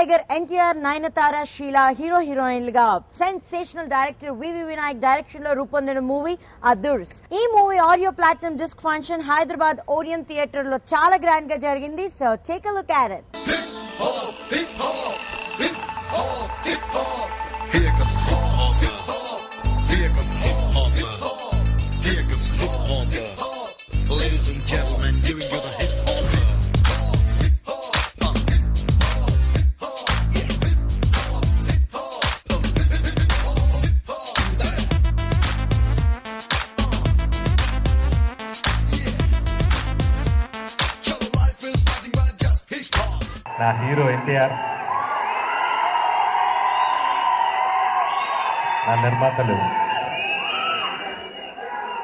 Tiger NTR, Nayanthara, Sheela హీరోయిన్లుగా sensational director VV Vinayak direction లో రూపొందిన మూవీ అదుర్స్. ఈ movie audio platinum disc function Hyderabad ఓరియం థియేటర్ లో చాలా గ్రాండ్ గా జరిగింది. So take a look at it. Ladies and gentlemen, giving you the hip hop. నా హీరో ఎన్టీఆర్, నా నిర్మాతలు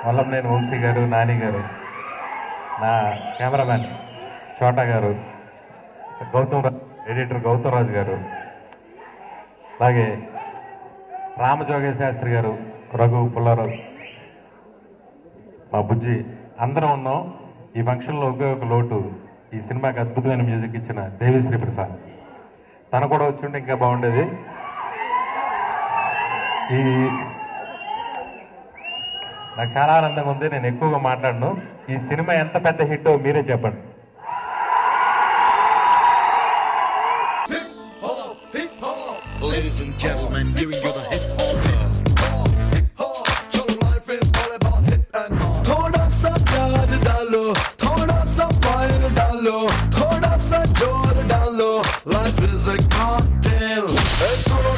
వల్లంనేని వంశీ గారు, నాని గారు, నా కెమెరామ్యాన్ చోటా గారు, ఎడిటర్ గౌతమ్ రాజు గారు, అలాగే రామజోగేశ్ శాస్త్రి గారు, రఘు పుల్లారావు, మా బుజ్జి, అందరం ఉన్నాం. ఈ ఫంక్షన్లో ఒకే ఒక లోటు, ఈ సినిమాకి అద్భుతమైన మ్యూజిక్ ఇచ్చిన దేవిశ్రీ ప్రసాద్. తను కూడా వచ్చి ఇంకా బాగుండేది. నాకు చాలా ఆనందంగా ఉంది. నేను ఎక్కువగా మాట్లాడను. ఈ సినిమా ఎంత పెద్ద హిట్టో మీరే చెప్పండి. Ladies and gentlemen, giving you the hip hop. थोड़ा सा प्यार डालो, थोड़ा सा फायर डालो, थोड़ा सा जोर डालो. Life is a cocktail.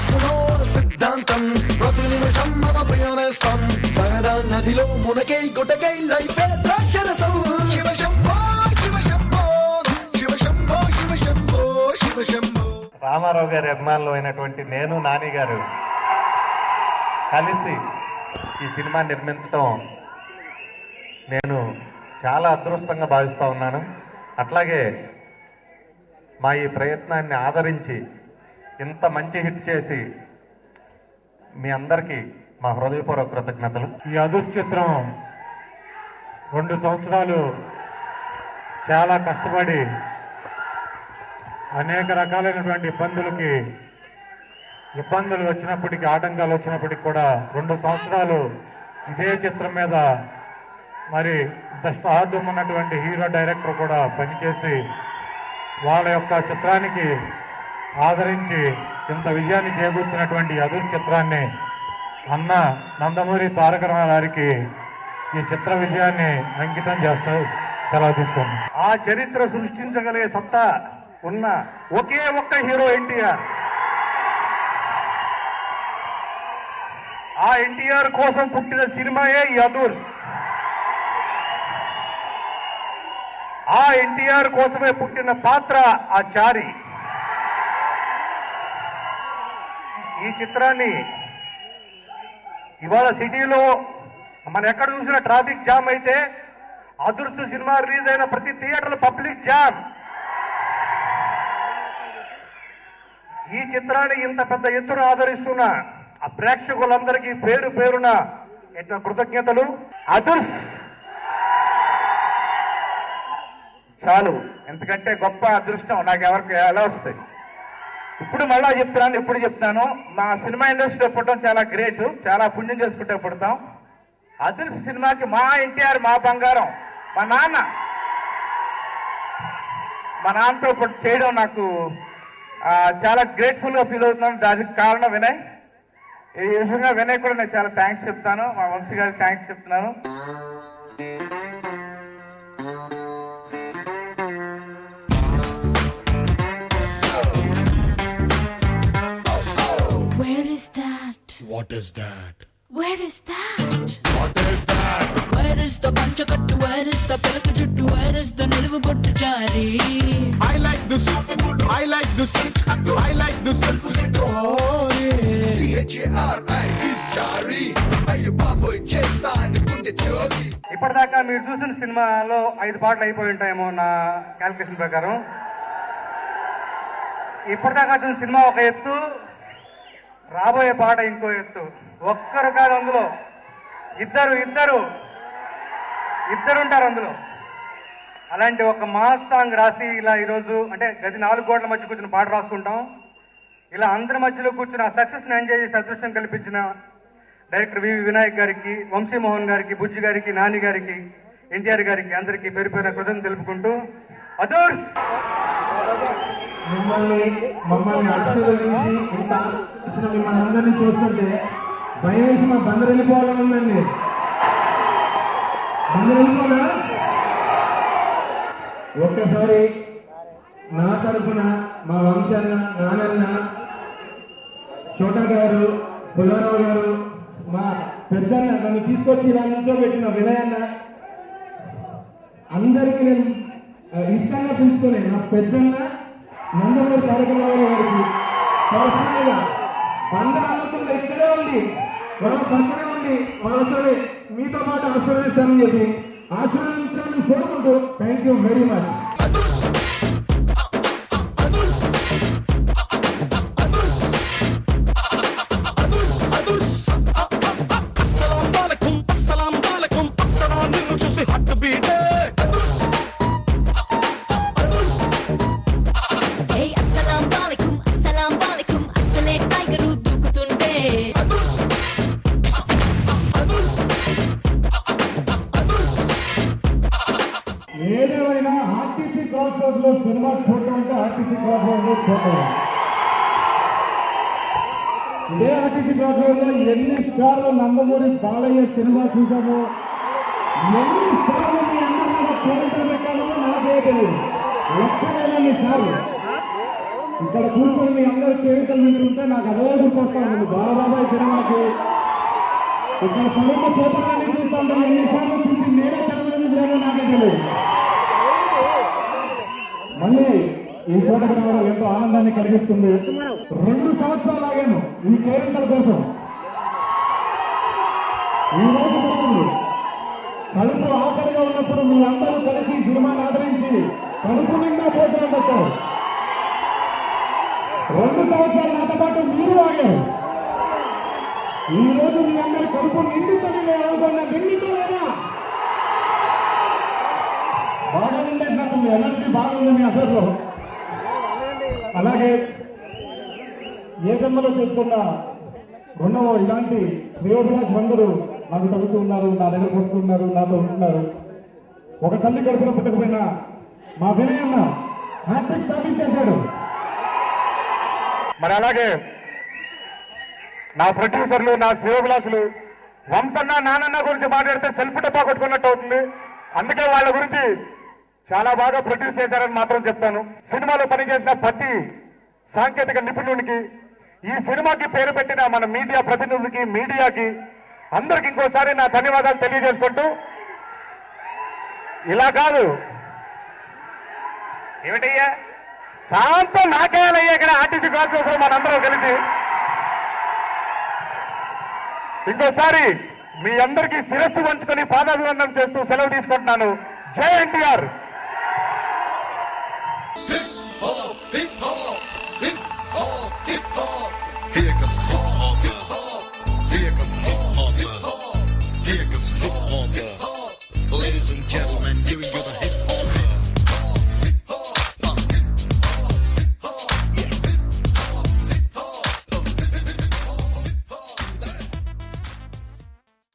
सुनो सिद्धांतम, प्रति निमिषम मन प्रियनेस्తం. సగదా నదిలో మునకై గుటకై లైఫ్ ద్రాక్షరసం. శివ శంభో శివ శంభో శివ శంభో శివ శంభో శివ శంభో. రామారావు గారి అభిమానులు అయినటువంటి నేను, నాని గారు కలిసి ఈ సినిమా నిర్మించడం నేను చాలా అదృష్టంగా భావిస్తూ ఉన్నాను. అట్లాగే మా ఈ ప్రయత్నాన్ని ఆదరించి ఇంత మంచి హిట్ చేసి మీ అందరికీ మా హృదయపూర్వక కృతజ్ఞతలు. ఈ అదుర్స్ చిత్రం 2 సంవత్సరాలు చాలా కష్టపడి అనేక రకాలైనటువంటి ఇబ్బందులు వచ్చినప్పటికీ, ఆటంకాలు వచ్చినప్పటికీ కూడా 2 సంవత్సరాలు ఇదే చిత్రం మీద మరి దర్శకత్వం ఉన్నటువంటి హీరో డైరెక్టర్ కూడా పనిచేసి వాళ్ళ యొక్క చిత్రానికి ఆదరించి ఇంత విజయాన్ని చేకూర్చినటువంటి అదుర్స్ చిత్రాన్ని అన్న నందమూరి తారక రామారావు గారికి ఈ చిత్ర విజయాన్ని అంకితం చేస్తూ సెలవు తీసుకుంది. ఆ చరిత్ర సృష్టించగలిగే సత్తా ఉన్న ఒకే ఒక్క హీరో ఎన్టీఆర్. ఆ ఎన్టీఆర్ కోసం పుట్టిన సినిమాయే ఈ అదుర్స్. ఆ ఎన్టీఆర్ కోసమే పుట్టిన పాత్ర ఆ చారి. ఈ చిత్రాన్ని ఇవాళ సిటీలో మనం ఎక్కడ చూసిన ట్రాఫిక్ జామ్ అయితే, అదుర్స్ సినిమా రిలీజ్ అయిన ప్రతి థియేటర్లో పబ్లిక్ జామ్. ఈ చిత్రాన్ని ఇంత పెద్ద ఎత్తున ఆదరిస్తున్న ఆ ప్రేక్షకులందరికీ పేరు పేరున ఎన్నో కృతజ్ఞతలు. అదుర్స్ చాలు, ఎందుకంటే గొప్ప అదృష్టం నాకు ఎవరికి ఎలా వస్తాయి. ఇప్పుడు మళ్ళా చెప్తున్నాను, ఎప్పుడు చెప్తాను, మా సినిమా ఇండస్ట్రీలో పుట్టడం చాలా గ్రేట్, చాలా పుణ్యం చేసుకుంటే పుడతాం. అదుర్స్ సినిమాకి మా ఎన్టీఆర్, మా బంగారం, మా నాన్నతో చేయడం నాకు చాలా గ్రేట్ఫుల్గా ఫీల్ అవుతున్నాను. దానికి కారణం వినయ్. ఈ విషయంగా వినయ్ కూడా నేను చాలా థ్యాంక్స్ చెప్తాను, మా వంశీ గారికి థ్యాంక్స్ చెప్తున్నాను. Where is that? What is that? Where is that? What is that? Where is the panchakattu? Where is the pelaka juttu? Where is the niluvu bottu jari? I like this, I like this, I like this story. CHARI is Chari. Ayo baboy chesta and kunde chori. ఇప్పటిదాకా మీరు చూసిన సినిమాలో 5 పాటలు అయిపోయి ఉంటాయేమో నా calculation ప్రకారం. ఇప్పటిదాకా చూసిన సినిమా ఒక ఎత్తు, రాబోయే పాట ఇంకో ఎత్తు. ఒక్కరు కాదు, అందులో ఇద్దరు ఉంటారు అందులో. అలాంటి ఒక మాస్ సాంగ్ రాసి ఇలా ఈరోజు అంటే గది 4 గోడల మధ్య కూర్చొని పాట రాసుకుంటాం. ఇలా అందరి మధ్యలో కూర్చుని ఆ సక్సెస్ని ఎంజాయ్ చేసి అదృష్టం కల్పించిన డైరెక్టర్ వివి వినాయక్ గారికి, వంశీమోహన్ గారికి, బుజ్జి గారికి, నాని గారికి, ఎన్టీఆర్ గారికి అందరికీ పేరు పేరున కృతజ్ఞతలు తెలుపుకుంటూ అదర్స్ మమ్మల్ని ఆశీర్వదించి ఇంత ఇచ్చిన మిమ్మల్ని అందరినీ చూస్తుంటే భయం వేసి మా బందరు వెళ్ళిపోవాలని ఉందండి. బందరు వెళ్ళిపోనా? ఒక్కసారి నా తరఫున మా వంశన్న, నానన్న, చోటా గారు, పుల్లారావు గారు, మా పెద్దన్న, నన్ను తీసుకొచ్చి ఇలా నిల్చోబెట్టిన వినయన్న, అందరికీ నేను ఇష్టంగా పిలుచుకునే నా పెద్దన్న నందమూరి కార్యక్రమాల గారికి పర్సనల్గా అందరూ అనుకున్న ఇక్కడే ఉండి వాళ్ళ పక్కనే ఉండి వాళ్ళతో మీతో పాటు ఆశీర్వదిస్తానని చెప్పి ఆశీర్వదించాలని కోరుకుంటూ థ్యాంక్ యూ వెరీ మచ్. ఏదేమైనా ఆర్టీసీ క్రాస్ రోడ్ లో సినిమా చూడటం అంటే ఆర్టీసీ క్రాస్ రోడ్ లో చూడటం. ఇదే ఆర్టీసీ క్రాస్ రోడ్ లో ఎన్నిసార్లు నందమూరి బాలయ్య సినిమా చూసామో, ఎన్నిసార్లు మీ అందరూ పేరుతో పెట్టామో నాకే తెలియదు. ఎక్కడైనా సార్లు ఇక్కడ కూర్చొని మీ అందరి పేరుకలు వింటుంటే నాకు అదే గుర్తొస్తా ఉంటుంది. బాలబాబాయ్ సినిమాకి ఇక్కడ పనుల పోతాన్ని చూస్తా ఉంటాను. ఎన్నిసార్లు చూసి నేనే చదవలేదు నాకే తెలియదు. మళ్ళీ ఈ చోటకు రావడం ఎంతో ఆనందాన్ని కలిగిస్తుంది. 2 సంవత్సరాలు ఆగాను ఈ కేరింతల కోసం. ఈ రోజు దొరుకుతుంది. కడుపు ఆకలిగా ఉన్నప్పుడు మీ అందరూ కలిసి సినిమాని ఆదరించి కడుపు నిండా భోజనం పెట్టారు. 2 సంవత్సరాలు నాతో పాటు మీరు ఆగారు. ఈ రోజు మీ అందరి కడుపు నిండుతుంది అనుకున్న నిండిపోలేదా? బాగా నిండేసినట్టుంది. ఎనర్జీ బాగుంది మీ అసలు. అలాగే ఏ జన్మలో చేసుకున్న రెండవ ఇలాంటి శ్రేయోభిలాష్ అందరూ నాకు తగ్గుతూ ఉన్నారు, నా దగ్గరకు వస్తున్నారు, నాతో ఉంటున్నారు. ఒక తల్లి కడుపులో పుట్టకపోయినా మా వినయన్న హ్యాట్రిక్ సాధించేశాడు. మరి అలాగే నా ప్రొడ్యూసర్లు, నా శ్రేయోభిలాషులు వంశన్న, నానన్న గురించి మాట్లాడితే సెల్ఫ్ డబ్బా కొట్టుకున్నట్టు అవుతుంది. అందుకే వాళ్ళ గురించి చాలా బాగా ప్రొడ్యూస్ చేశారని మాత్రం చెప్తాను. సినిమాలో పనిచేసిన ప్రతి సాంకేతిక నిపుణునికి, ఈ సినిమాకి పేరు పెట్టిన మన మీడియా ప్రతినిధులకి, మీడియాకి అందరికి ఇంకోసారి నా ధన్యవాదాలు తెలియజేసుకుంటూ, ఇలా కాదు ఏమిటయ్యా శాంతం నాకేయాలయ్యా ఇక్కడ ఆర్టీసీ క్రాస్ రోడ్స్ లో మనందరం కలిసి ఇంకోసారి మీ అందరికీ శిరస్సు వంచుకొని పాదాభివందనం చేస్తూ సెలవు తీసుకుంటున్నాను. జై ఎన్టీఆర్.